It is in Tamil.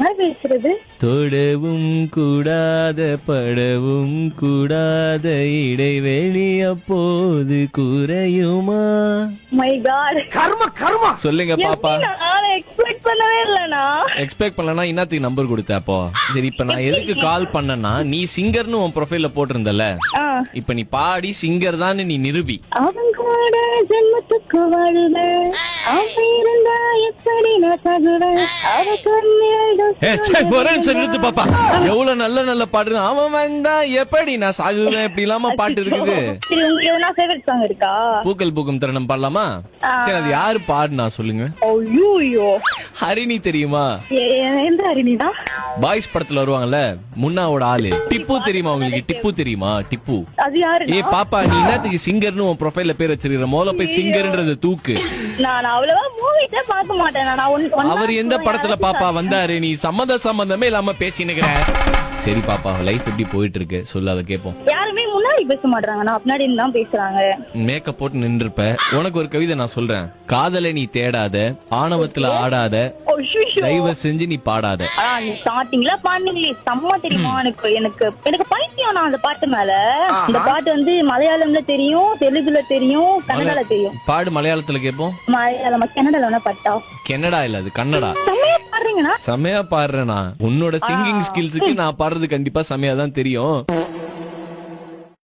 யார் பேசுறது? தொடவும் கூடாத படவும் கூடாத இடைவெளி அப்போது குறையுமா? மை காட், கர்ம கர்மா. சொல்லுங்க பாப்பா. நான் எக்ஸ்பெக்ட் பண்ணவே இல்லனா. எக்ஸ்பெக்ட் பண்ணலனா இன்னத்துக்கு நம்பர் கொடுத்த அப்போ? சரி, இப்ப நான் எதுக்கு கால் பண்ணனா, நீ சிங்கர்னு உன் ப்ரொஃபைல்ல போட்டிருந்தல, இப்ப நீ பாடி சிங்கர் தான் நீ நிரூபி. அவங்களோட ஜென்மத்துக்கு வாழ்வேன், அவன் இருந்தா எப்படி நான் தகுவேன், அவ நிறுத்து பாப்பா. எவ்வளவு நல்ல நல்ல பாட்டு. அவன் வந்தா எப்படி நான் சாகுவேன் இப்படி இல்லாம பாட்டு இருக்குது. சரி, உங்களுக்கு எதனா ஃபேவரட் சாங் இருக்கா? பூக்கள் பூக்கும் தருணம் பாடலாமா? சரி, அது யாரு பாடுனா சொல்லுங்க. ஐயோ, ஹரிணி தெரியுமா? எந்த ஹரிணிதா? பாய்ஸ் படத்துல வருவாங்கல்ல, முன்னாவோட ஆளு. டிப்பு தெரியுமா உங்களுக்கு? டிப்பு தெரியுமா? டிப்பு. அது யாரு? ஏ பாப்பா, நீ என்னத்துக்கு சிங்கர்னு உன் ப்ரொஃபைல்ல பேர் வச்சிருக்கிற? முதல்ல போய் சிங்கர்ன்றது தூக்கு. நான் அவ்வளவா மூவிஸே பார்க்க மாட்டேன். அவர் எந்த படத்துல பாப்பா வந்தாரு? நீ சம்பந்தமே இல்லாம பேசினுக்கிற. சரி பாப்பா, லைஃப் எப்படி போயிட்டு இருக்கு சொல்லு, அதை கேட்போம். யாருமே முன்னாடி பேச மாட்டாங்க, நான் பின்னாடி தான் பேசுறாங்க. மேக்கப் போட்டு நின்றுப்ப. உனக்கு ஒரு கவிதை நான் சொல்றேன். காதலை நீ தேடாத, ஆணவத்துல ஆடாத, தயவு செஞ்சு நீ பாடாத. நீ ஸ்டார்டிங்ல பாடுனீங்களே செம்ம தெரியுமா? எனக்கு பைத்தியம் நான் அந்த பாட்டு மேல. இந்த பாட்டு வந்து மலையாளம்ல தெரியும், தெலுங்குல தெரியும், கன்னடால தெரியும். பாடு, மலையாளத்துல கேட்போம். மலையாளமா? கன்னடால வேணா பாட்டா? கன்னடா இல்ல, அது கன்னடா. செம்மையா பாடுறீங்கண்ணா. செமையா பாடுறேனா? உன்னோட சிங்கிங் ஸ்கில்ஸுக்கு நான் பாடுறது கண்டிப்பா செமையா தான் தெரியும்.